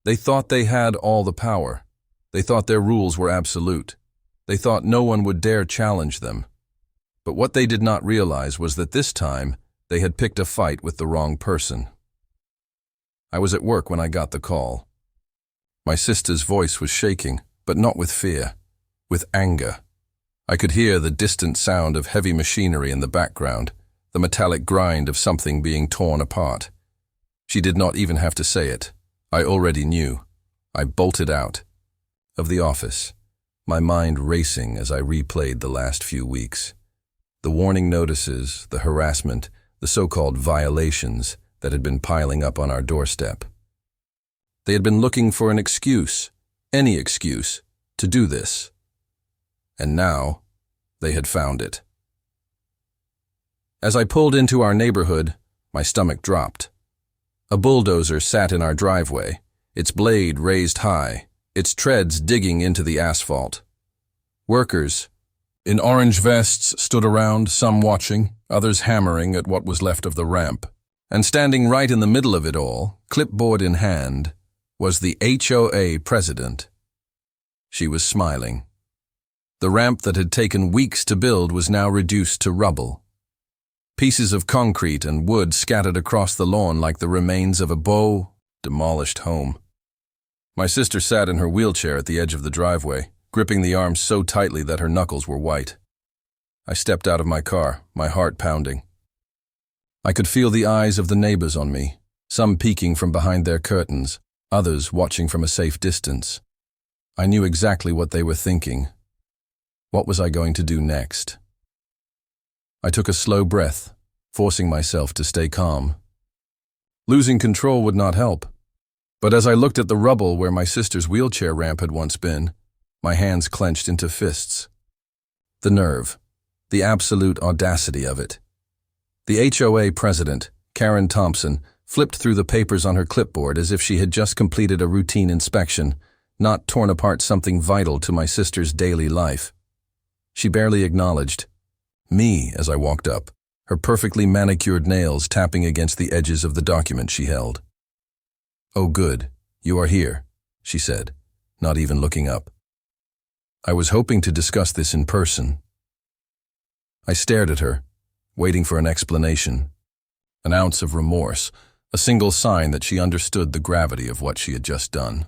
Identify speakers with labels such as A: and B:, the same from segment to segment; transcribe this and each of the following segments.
A: They thought they had all the power. They thought their rules were absolute. They thought no one would dare challenge them. But what they did not realize was that this time, they had picked a fight with the wrong person. I was at work when I got the call. My sister's voice was shaking, but not with fear, with anger. I could hear the distant sound of heavy machinery in the background, the metallic grind of something being torn apart. She did not even have to say it. I already knew. I bolted out of the office, my mind racing as I replayed the last few weeks. The warning notices, the harassment, the so-called violations that had been piling up on our doorstep. They had been looking for an excuse, any excuse, to do this. And now, they had found it. As I pulled into our neighborhood, my stomach dropped. A bulldozer sat in our driveway, its blade raised high, its treads digging into the asphalt. Workers in orange vests stood around, some watching, others hammering at what was left of the ramp. And standing right in the middle of it all, clipboard in hand, was the HOA president. She was smiling. The ramp that had taken weeks to build was now reduced to rubble. Pieces of concrete and wood scattered across the lawn like the remains of a demolished home. My sister sat in her wheelchair at the edge of the driveway, gripping the arms so tightly that her knuckles were white. I stepped out of my car, my heart pounding. I could feel the eyes of the neighbors on me, some peeking from behind their curtains, others watching from a safe distance. I knew exactly what they were thinking. What was I going to do next? I took a slow breath, forcing myself to stay calm. Losing control would not help. But as I looked at the rubble where my sister's wheelchair ramp had once been, my hands clenched into fists. The nerve, the absolute audacity of it. The HOA president, Karen Thompson, flipped through the papers on her clipboard as if she had just completed a routine inspection, not torn apart something vital to my sister's daily life. She barely acknowledged me as I walked up, her perfectly manicured nails tapping against the edges of the document she held. "Oh, good, you are here," she said, not even looking up. "I was hoping to discuss this in person." I stared at her, waiting for an explanation, an ounce of remorse, a single sign that she understood the gravity of what she had just done.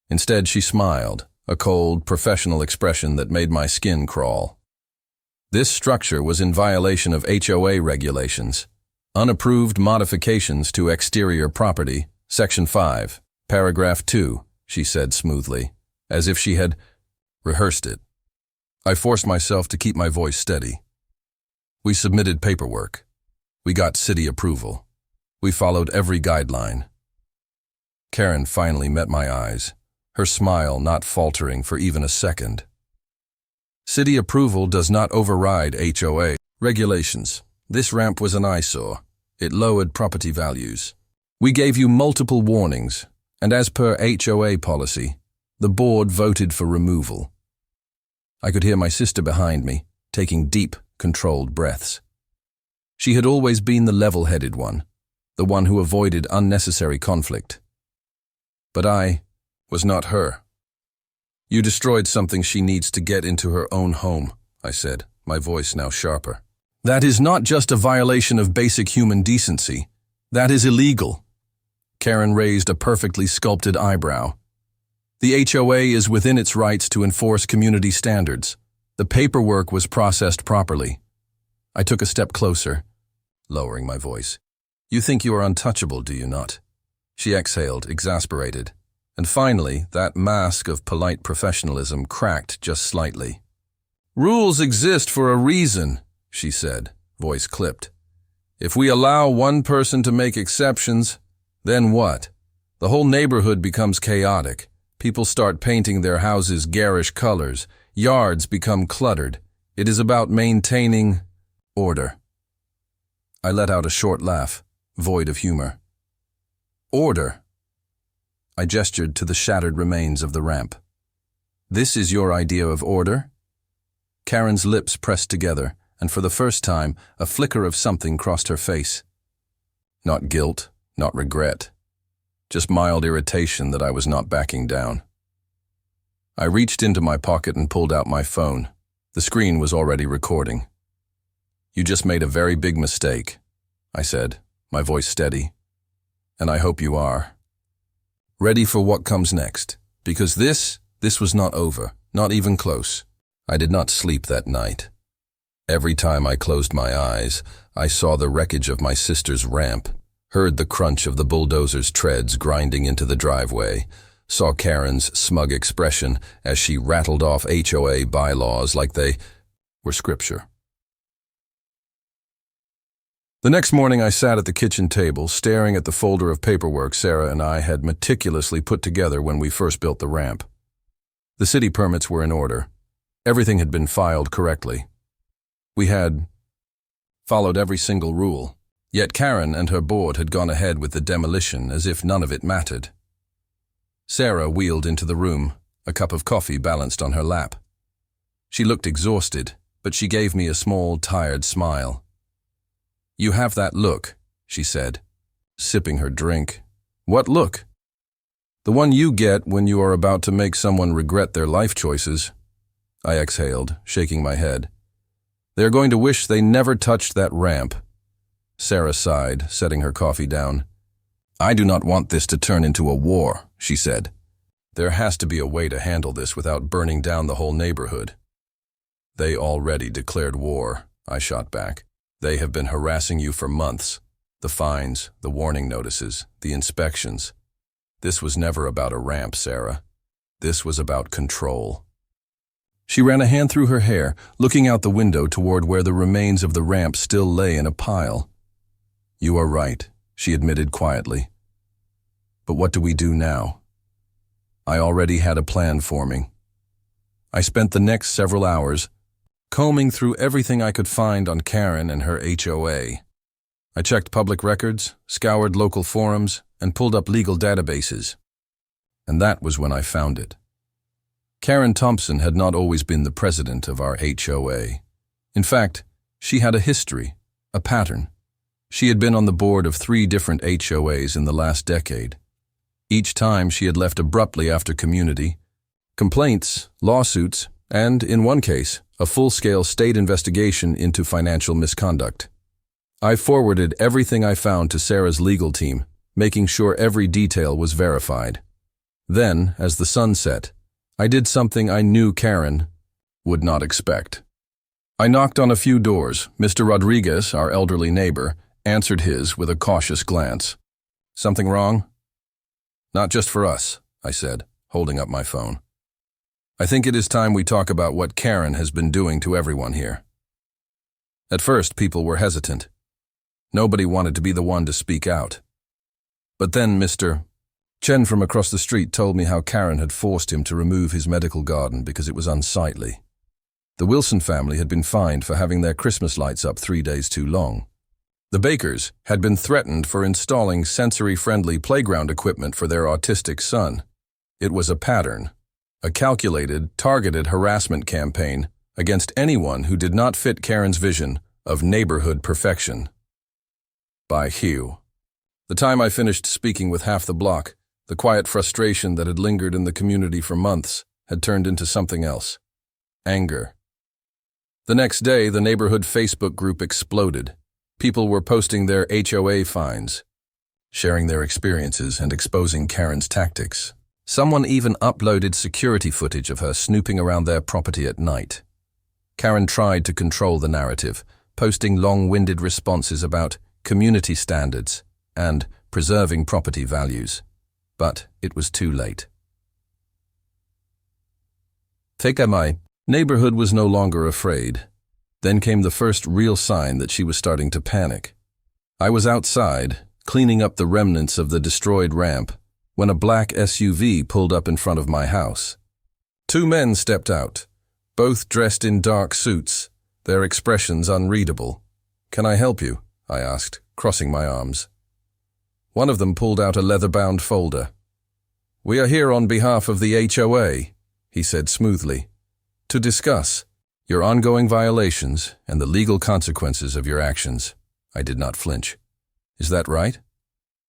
A: Instead, she smiled, a cold, professional expression that made my skin crawl. This structure was in violation of HOA regulations, unapproved modifications to exterior property, Section 5, Paragraph 2, she said smoothly, as if she had rehearsed it. I forced myself to keep my voice steady. We submitted paperwork. We got city approval. We followed every guideline. Karen finally met my eyes, her smile not faltering for even a second. City approval does not override HOA regulations. This ramp was an eyesore. It lowered property values. We gave you multiple warnings, and as per HOA policy, the board voted for removal. I could hear my sister behind me, taking deep, controlled breaths. She had always been the level-headed one, the one who avoided unnecessary conflict. But I was not her. "You destroyed something she needs to get into her own home," I said, my voice now sharper. "That is not just a violation of basic human decency. That is illegal." Karen raised a perfectly sculpted eyebrow. "The HOA is within its rights to enforce community standards. The paperwork was processed properly." I took a step closer, lowering my voice. "You think you are untouchable, do you not?" She exhaled, exasperated. And finally, that mask of polite professionalism cracked just slightly. "Rules exist for a reason," she said, voice clipped. "If we allow one person to make exceptions, then what? The whole neighborhood becomes chaotic. People start painting their houses garish colors. Yards become cluttered. It is about maintaining order." I let out a short laugh, void of humor. "Order?" I gestured to the shattered remains of the ramp. "This is your idea of order?" Karen's lips pressed together, and for the first time, a flicker of something crossed her face. Not guilt, not regret. just mild irritation that I was not backing down. I reached into my pocket and pulled out my phone. The screen was already recording. "You just made a very big mistake," I said, my voice steady. "And I hope you are ready for what comes next, because this was not over, not even close." I did not sleep that night. Every time I closed my eyes, I saw the wreckage of my sister's ramp, heard the crunch of the bulldozer's treads grinding into the driveway, saw Karen's smug expression as she rattled off HOA bylaws like they were scripture. The next morning I sat at the kitchen table, staring at the folder of paperwork Sarah and I had meticulously put together when we first built the ramp. The city permits were in order. Everything had been filed correctly. We had followed every single rule. Yet Karen and her board had gone ahead with the demolition as if none of it mattered. Sarah wheeled into the room, a cup of coffee balanced on her lap. She looked exhausted, but she gave me a small, tired smile. "You have that look," she said, sipping her drink. "What look?" "The one you get when you are about to make someone regret their life choices." I exhaled, shaking my head. "They are going to wish they never touched that ramp." Sarah sighed, setting her coffee down. "I do not want this to turn into a war," she said. "There has to be a way to handle this without burning down the whole neighborhood." "They already declared war," I shot back. "They have been harassing you for months. The fines, the warning notices, the inspections. This was never about a ramp, Sarah. This was about control." She ran a hand through her hair, looking out the window toward where the remains of the ramp still lay in a pile. "You are right," she admitted quietly. "But what do we do now?" I already had a plan forming. I spent the next several hours combing through everything I could find on Karen and her HOA. I checked public records, scoured local forums, and pulled up legal databases. And that was when I found it. Karen Thompson had not always been the president of our HOA. In fact, she had a history, a pattern. She had been on the board of 3 different HOAs in the last decade. Each time she had left abruptly after community, complaints, lawsuits, and, in one case, a full-scale state investigation into financial misconduct. I forwarded everything I found to Sarah's legal team, making sure every detail was verified. Then, as the sun set, I did something I knew Karen would not expect. I knocked on a few doors. Mr. Rodriguez, our elderly neighbor, answered his with a cautious glance. "Something wrong?" "Not just for us," I said, holding up my phone. "I think it is time we talk about what Karen has been doing to everyone here." At first, people were hesitant. Nobody wanted to be the one to speak out. But then Mr. Chen from across the street told me how Karen had forced him to remove his medical garden because it was unsightly. The Wilson family had been fined for having their Christmas lights up 3 days too long. The Bakers had been threatened for installing sensory-friendly playground equipment for their autistic son. It was a pattern, a calculated, targeted harassment campaign against anyone who did not fit Karen's vision of neighborhood perfection. By Hugh. The time I finished speaking with half the block, the quiet frustration that had lingered in the community for months had turned into something else. Anger. The next day, the neighborhood Facebook group exploded. People were posting their HOA fines, sharing their experiences and exposing Karen's tactics. Someone even uploaded security footage of her snooping around their property at night. Karen tried to control the narrative, posting long-winded responses about community standards and preserving property values. But it was too late. My neighborhood was no longer afraid. Then came the first real sign that she was starting to panic. I was outside, cleaning up the remnants of the destroyed ramp, when a black SUV pulled up in front of my house. 2 men stepped out, both dressed in dark suits, their expressions unreadable. "Can I help you?" I asked, crossing my arms. One of them pulled out a leather-bound folder. "We are here on behalf of the HOA," he said smoothly, "to discuss your ongoing violations and the legal consequences of your actions." I did not flinch. "Is that right?"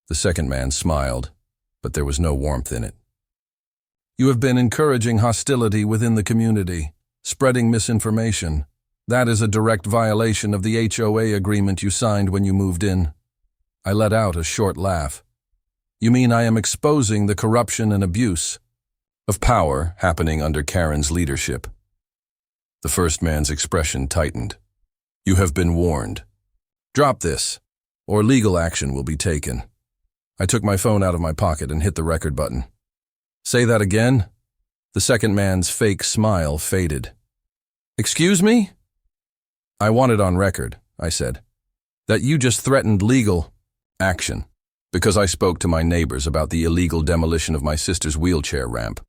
A: The second man smiled. but there was no warmth in it. "You have been encouraging hostility within the community, spreading misinformation. That is a direct violation of the HOA agreement you signed when you moved in." I let out a short laugh. "You mean I am exposing the corruption and abuse of power happening under Karen's leadership?" The first man's expression tightened. "You have been warned. Drop this, or legal action will be taken." I took my phone out of my pocket and hit the record button. "Say that again?" The second man's fake smile faded. "Excuse me?" "I want it on record," I said, "that you just threatened legal action because I spoke to my neighbors about the illegal demolition of my sister's wheelchair ramp."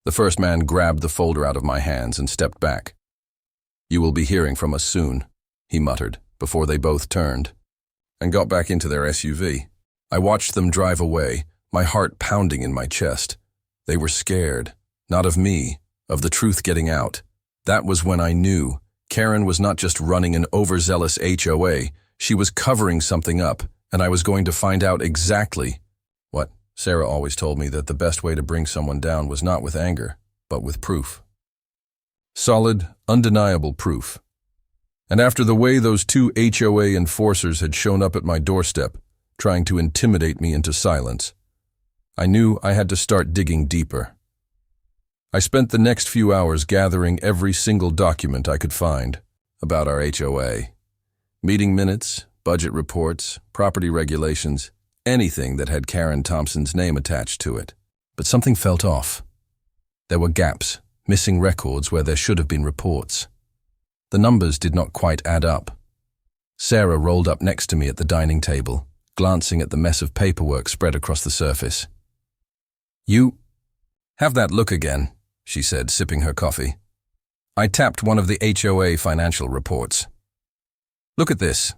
A: The first man grabbed the folder out of my hands and stepped back. "You will be hearing from us soon," he muttered, before they both turned and got back into their SUV. I watched them drive away, my heart pounding in my chest. They were scared, not of me, of the truth getting out. That was when I knew Karen was not just running an overzealous HOA, she was covering something up, and I was going to find out exactly what. Sarah always told me that the best way to bring someone down was not with anger, but with proof. Solid, undeniable proof. And after the way those two HOA enforcers had shown up at my doorstep, trying to intimidate me into silence, I knew I had to start digging deeper. I spent the next few hours gathering every single document I could find about our HOA. Meeting minutes, budget reports, property regulations, anything that had Karen Thompson's name attached to it. But something felt off. There were gaps, missing records where there should have been reports. The numbers did not quite add up. Sarah rolled up next to me at the dining table, glancing at the mess of paperwork spread across the surface. "You have that look again," she said, sipping her coffee. I tapped one of the HOA financial reports. "Look at this.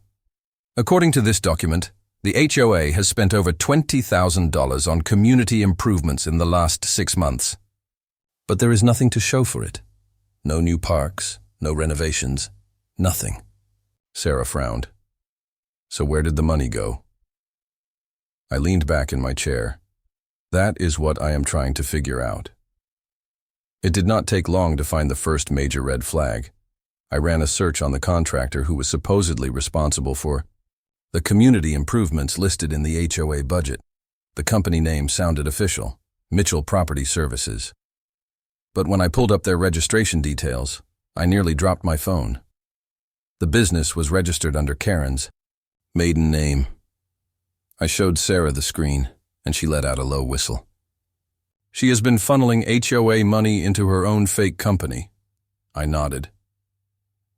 A: According to this document, the HOA has spent over $20,000 on community improvements in the last 6 months. But there is nothing to show for it. No new parks, no renovations, nothing." Sarah frowned. "So where did the money go?" I leaned back in my chair. That is what I am trying to figure out. It did not take long to find the first major red flag. I ran a search on the contractor who was supposedly responsible for the community improvements listed in the HOA budget. The company name sounded official, Mitchell Property Services. But when I pulled up their registration details, I nearly dropped my phone. The business was registered under Karen's maiden name. I showed Sarah the screen, and she let out a low whistle. "She has been funneling HOA money into her own fake company." I nodded.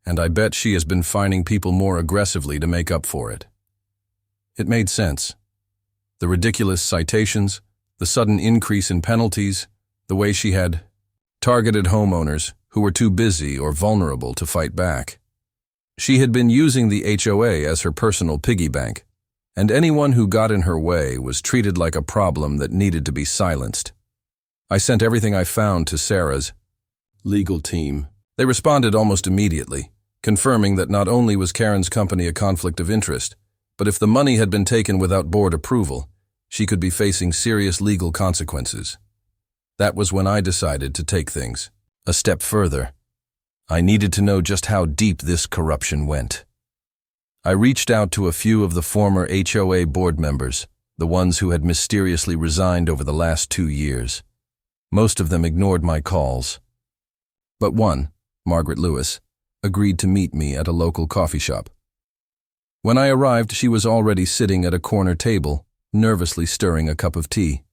A: "And I bet she has been fining people more aggressively to make up for it." It made sense. The ridiculous citations, the sudden increase in penalties, the way she had targeted homeowners who were too busy or vulnerable to fight back. She had been using the HOA as her personal piggy bank, and anyone who got in her way was treated like a problem that needed to be silenced. I sent everything I found to Sarah's legal team. They responded almost immediately, confirming that not only was Karen's company a conflict of interest, but if the money had been taken without board approval, she could be facing serious legal consequences. That was when I decided to take things a step further. I needed to know just how deep this corruption went. I reached out to a few of the former HOA board members, the ones who had mysteriously resigned over the last 2 years. Most of them ignored my calls. But one, Margaret Lewis, agreed to meet me at a local coffee shop. When I arrived, she was already sitting at a corner table, nervously stirring a cup of tea.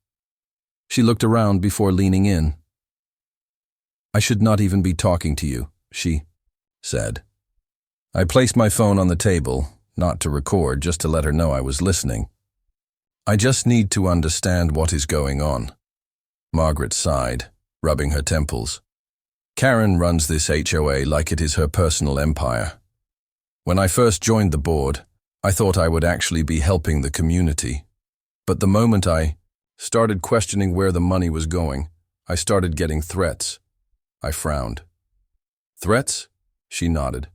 A: She looked around before leaning in. "I should not even be talking to you," she said. I placed my phone on the table, not to record, just to let her know I was listening. "I just need to understand what is going on." Margaret sighed, rubbing her temples. "Karen runs this HOA like it is her personal empire. When I first joined the board, I thought I would actually be helping the community. But the moment I started questioning where the money was going, I started getting threats." I frowned. "Threats?" She nodded.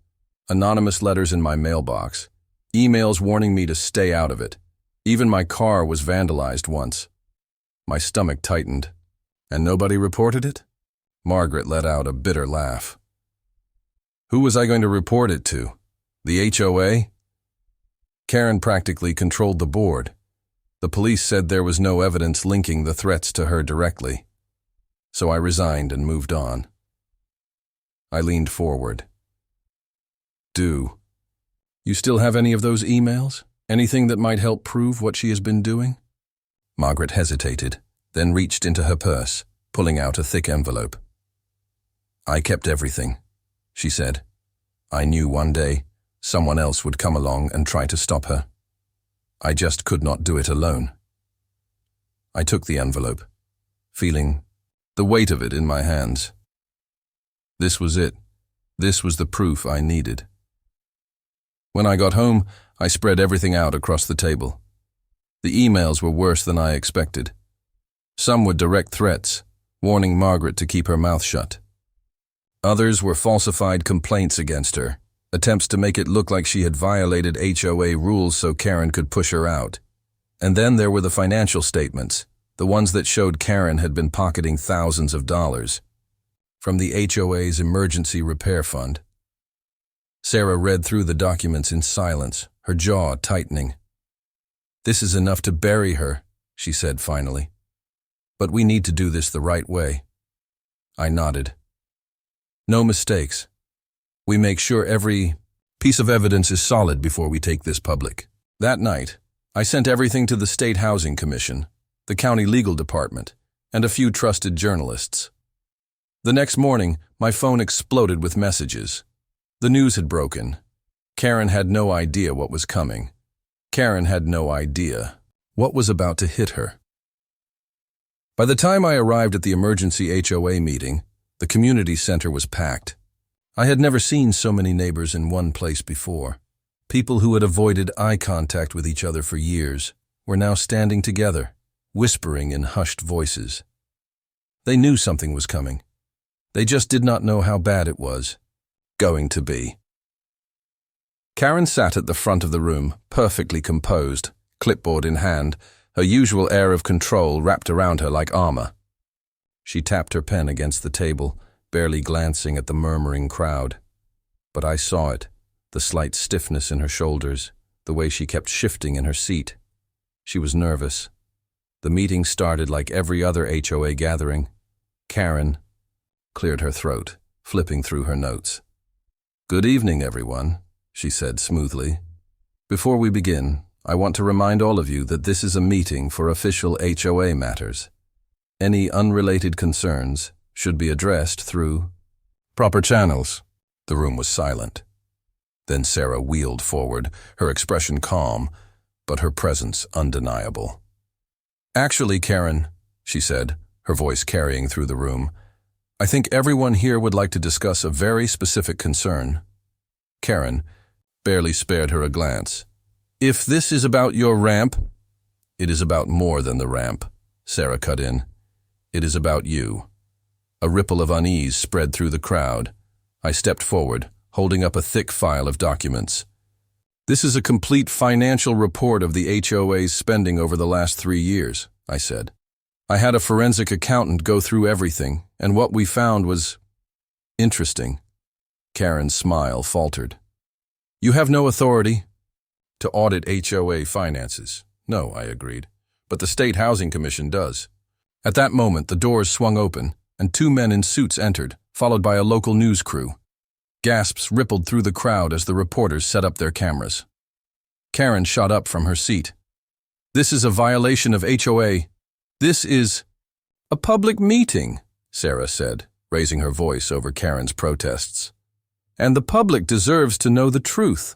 A: "Anonymous letters in my mailbox, emails warning me to stay out of it. Even my car was vandalized once." My stomach tightened. And nobody reported it? Margaret let out a bitter laugh. Who was I going to report it to? The HOA? Karen practically controlled the board. The police said there was no evidence linking the threats to her directly. So I resigned and moved on. I leaned forward. You still have any of those emails? Anything that might help prove what she has been doing? Margaret hesitated, then reached into her purse, pulling out a thick envelope. I kept everything, she said. I knew one day someone else would come along and try to stop her. I just could not do it alone. I took the envelope, feeling the weight of it in my hands. This was it. This was the proof I needed. When I got home, I spread everything out across the table. The emails were worse than I expected. Some were direct threats, warning Margaret to keep her mouth shut. Others were falsified complaints against her, attempts to make it look like she had violated HOA rules so Karen could push her out. And then there were the financial statements, the ones that showed Karen had been pocketing thousands of dollars from the HOA's emergency repair fund. Sarah read through the documents in silence, her jaw tightening. This is enough to bury her, she said finally. But we need to do this the right way. I nodded. No mistakes. We make sure every piece of evidence is solid before we take this public. That night, I sent everything to the State Housing Commission, the county legal department, and a few trusted journalists. The next morning, my phone exploded with messages. The news had broken. Karen had no idea what was coming. Karen had no idea what was about to hit her. By the time I arrived at the emergency HOA meeting, the community center was packed. I had never seen so many neighbors in one place before. People who had avoided eye contact with each other for years were now standing together, whispering in hushed voices. They knew something was coming. They just did not know how bad it was going to be. Karen sat at the front of the room, perfectly composed, clipboard in hand, her usual air of control wrapped around her like armor. She tapped her pen against the table, barely glancing at the murmuring crowd. But I saw it, the slight stiffness in her shoulders, the way she kept shifting in her seat. She was nervous. The meeting started like every other HOA gathering. Karen cleared her throat, flipping through her notes. "Good evening, everyone," she said smoothly. "Before we begin, I want to remind all of you that this is a meeting for official HOA matters. Any unrelated concerns should be addressed through proper channels." The room was silent. Then Sarah wheeled forward, her expression calm, but her presence undeniable. "Actually, Karen," she said, her voice carrying through the room, "I think everyone here would like to discuss a very specific concern." Karen barely spared her a glance. "If this is about your ramp—" "It is about more than the ramp," Sarah cut in. "It is about you." A ripple of unease spread through the crowd. I stepped forward, holding up a thick file of documents. "This is a complete financial report of the HOA's spending over the last 3 years, I said. "I had a forensic accountant go through everything, and what we found was interesting." Karen's smile faltered. "You have no authority to audit HOA finances." "No," I agreed, "but the State Housing Commission does." At that moment, the doors swung open, and 2 men in suits entered, followed by a local news crew. Gasps rippled through the crowd as the reporters set up their cameras. Karen shot up from her seat. "This is a violation of HOA. This is a public meeting," Sarah said, raising her voice over Karen's protests. "And the public deserves to know the truth."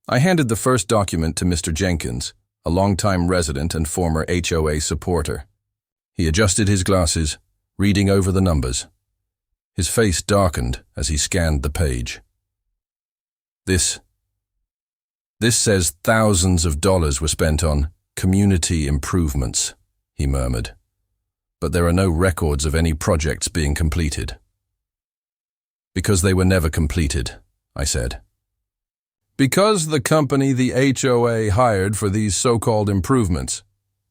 A: I handed the first document to Mr. Jenkins, a longtime resident and former HOA supporter. He adjusted his glasses, reading over the numbers. His face darkened as he scanned the page. This says thousands of dollars were spent on community improvements," he murmured. "But there are no records of any projects being completed." "Because they were never completed," I said. "Because the company the HOA hired for these so-called improvements,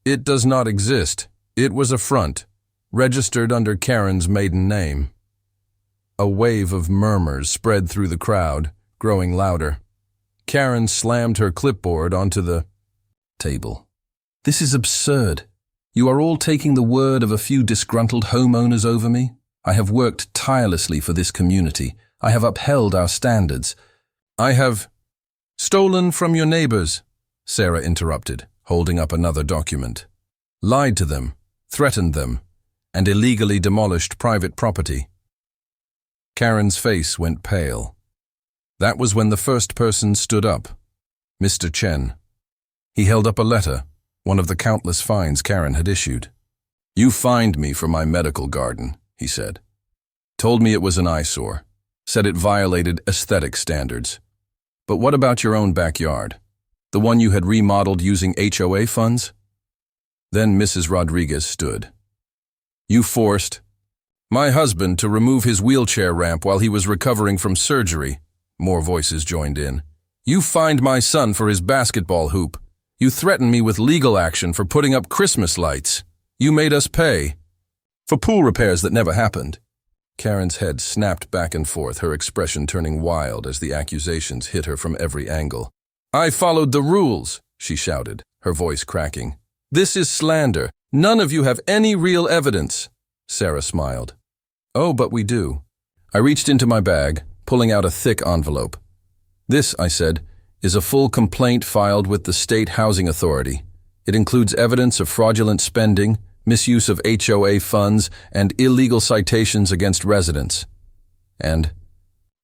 A: it does not exist," It was a front, registered under Karen's maiden name. A wave of murmurs spread through the crowd, growing louder. Karen slammed her clipboard onto the table. "This is absurd. You are all taking the word of a few disgruntled homeowners over me. I have worked tirelessly for this community. I have upheld our standards. I have stolen from your neighbors," Sarah interrupted, holding up another document. "Lied to them, threatened them, and illegally demolished private property." Karen's face went pale. That was when the first person stood up, Mr. Chen. He held up a letter, one of the countless fines Karen had issued. "You fined me for my medical garden," he said. "Told me it was an eyesore. Said it violated aesthetic standards. But what about your own backyard? The one you had remodeled using HOA funds?" Then Mrs. Rodriguez stood. "You forced my husband to remove his wheelchair ramp while he was recovering from surgery." More voices joined in. "You fined my son for his basketball hoop. You threatened me with legal action for putting up Christmas lights. You made us pay for pool repairs that never happened." Karen's head snapped back and forth, her expression turning wild as the accusations hit her from every angle. "I followed the rules," she shouted, her voice cracking. "This is slander. None of you have any real evidence." Sarah smiled. "Oh, but we do." I reached into my bag, pulling out a thick envelope. "This," I said, "is a full complaint filed with the State Housing Authority. It includes evidence of fraudulent spending, misuse of HOA funds, and illegal citations against residents." "And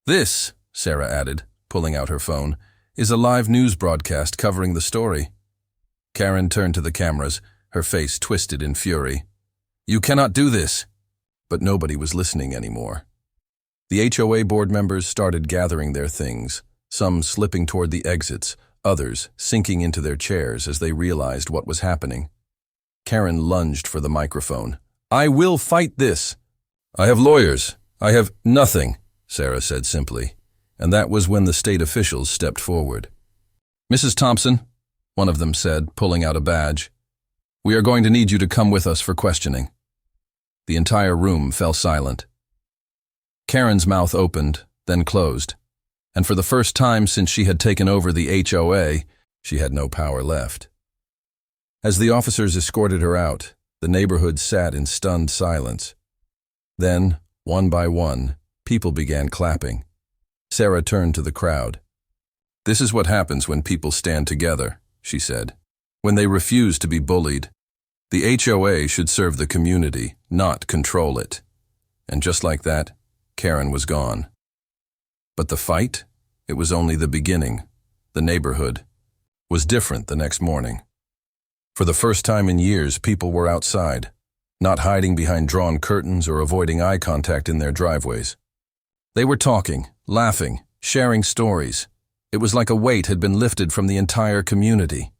A: this," Sarah added, pulling out her phone, "is a live news broadcast covering the story." Karen turned to the cameras, her face twisted in fury. "You cannot do this." But nobody was listening anymore. The HOA board members started gathering their things, some slipping toward the exits, others sinking into their chairs as they realized what was happening. Karen lunged for the microphone. "I will fight this." "I have lawyers. I have nothing," Sarah said simply, and that was when the state officials stepped forward. "Mrs. Thompson," one of them said, pulling out a badge, "we are going to need you to come with us for questioning." The entire room fell silent. Karen's mouth opened, then closed, and for the first time since she had taken over the HOA, she had no power left. As the officers escorted her out, the neighborhood sat in stunned silence. Then, one by one, people began clapping. Sarah turned to the crowd. "This is what happens when people stand together," she said. "When they refuse to be bullied. The HOA should serve the community, not control it." And just like that, Karen was gone. But the fight? It was only the beginning. The neighborhood was different the next morning. For the first time in years, people were outside, not hiding behind drawn curtains or avoiding eye contact in their driveways. They were talking, laughing, sharing stories. It was like a weight had been lifted from the entire community.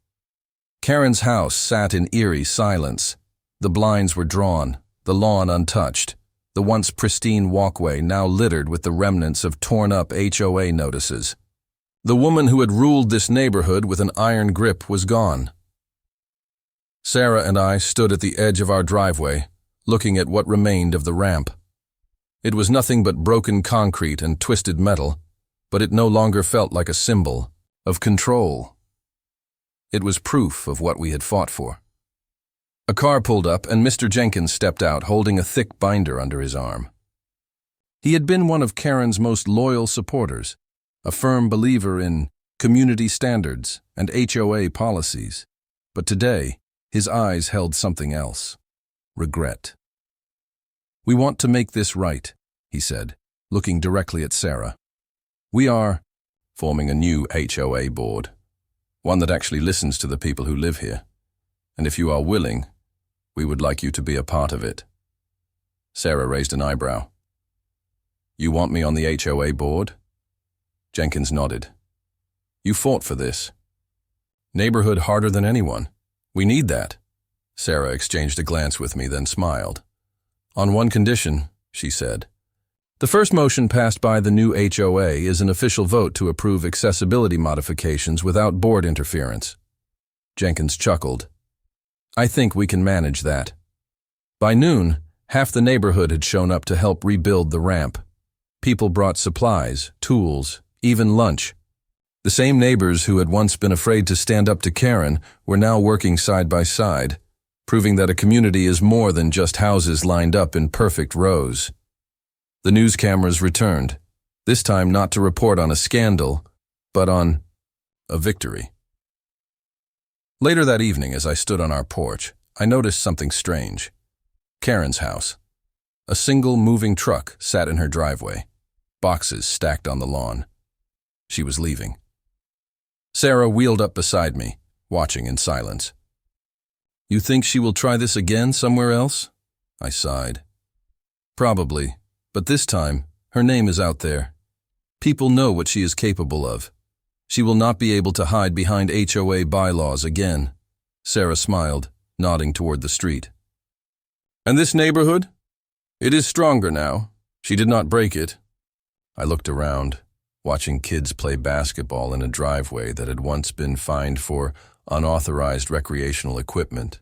A: Karen's house sat in eerie silence. The blinds were drawn, the lawn untouched, the once pristine walkway now littered with the remnants of torn-up HOA notices. The woman who had ruled this neighborhood with an iron grip was gone. Sarah and I stood at the edge of our driveway, looking at what remained of the ramp. It was nothing but broken concrete and twisted metal, but it no longer felt like a symbol of control. It was proof of what we had fought for. A car pulled up and Mr. Jenkins stepped out holding a thick binder under his arm. He had been one of Karen's most loyal supporters, a firm believer in community standards and HOA policies. But today, his eyes held something else: regret. "We want to make this right," he said, looking directly at Sarah. "We are forming a new HOA board, one that actually listens to the people who live here. And if you are willing, we would like you to be a part of it." Sarah raised an eyebrow. "You want me on the HOA board?" Jenkins nodded. "You fought for this. Neighborhood harder than anyone. We need that." Sarah exchanged a glance with me, then smiled. "On one condition," she said. "The first motion passed by the new HOA is an official vote to approve accessibility modifications without board interference." Jenkins chuckled. "I think we can manage that." By noon, half the neighborhood had shown up to help rebuild the ramp. People brought supplies, tools, even lunch. The same neighbors who had once been afraid to stand up to Karen were now working side by side, proving that a community is more than just houses lined up in perfect rows. The news cameras returned, this time not to report on a scandal, but on a victory. Later that evening, as I stood on our porch, I noticed something strange. Karen's house. A single moving truck sat in her driveway, boxes stacked on the lawn. She was leaving. Sarah wheeled up beside me, watching in silence. "You think she will try this again somewhere else?" I sighed. "Probably, but this time, her name is out there. People know what she is capable of. She will not be able to hide behind HOA bylaws again." Sarah smiled, nodding toward the street. "And this neighborhood? It is stronger now. She did not break it." I looked around, watching kids play basketball in a driveway that had once been fined for unauthorized recreational equipment,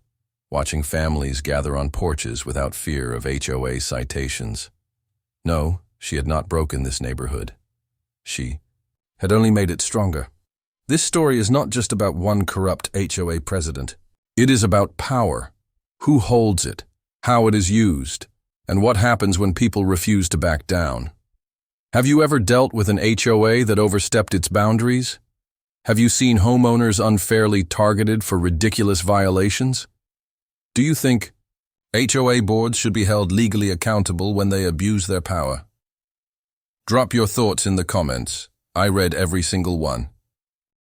A: watching families gather on porches without fear of HOA citations. No, she had not broken this neighborhood. She had only made it stronger. This story is not just about one corrupt HOA president. It is about power, who holds it, how it is used, and what happens when people refuse to back down. Have you ever dealt with an HOA that overstepped its boundaries? Have you seen homeowners unfairly targeted for ridiculous violations? Do you think HOA boards should be held legally accountable when they abuse their power? Drop your thoughts in the comments. I read every single one.